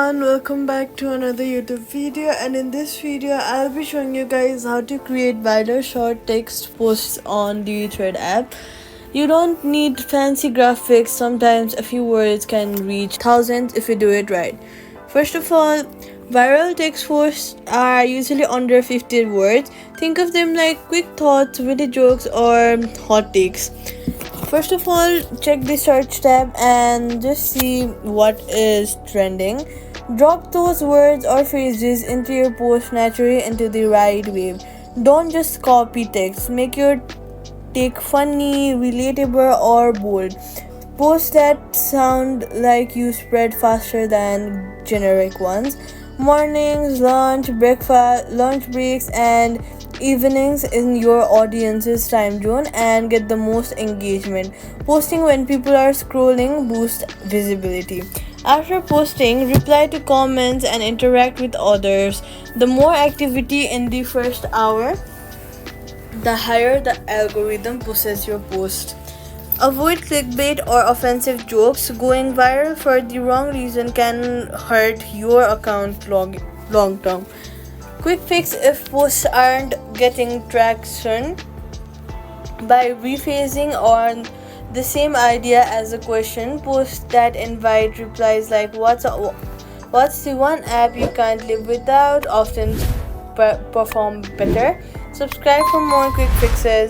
everyone, welcome back to another YouTube video, and in this video I'll be showing you guys how to create viral short text posts on the Thread app. You don't need fancy graphics. Sometimes a few words can reach thousands if you do it right. First of all, viral text posts are usually under 50 words. Think of them like quick thoughts, witty jokes, or hot takes. First of all, check the search tab and just see what is trending. Drop those words or phrases into your post naturally into the right way. Don't just copy text. Make your take funny, relatable, or bold. Posts that sound like you spread faster than generic ones. Mornings, lunch breaks, and evenings in your audience's time zone and get the most engagement. Posting when people are scrolling boosts visibility. After posting, reply to comments and interact with others. The more activity in the first hour, the higher the algorithm pushes your post. Avoid clickbait or offensive jokes. Going viral for the wrong reason can hurt your account long term. Quick fix if posts aren't getting traction: by rephrasing on the same idea as a question. Posts that invite replies like what's the one app you can't live without often perform better. Subscribe for more quick fixes.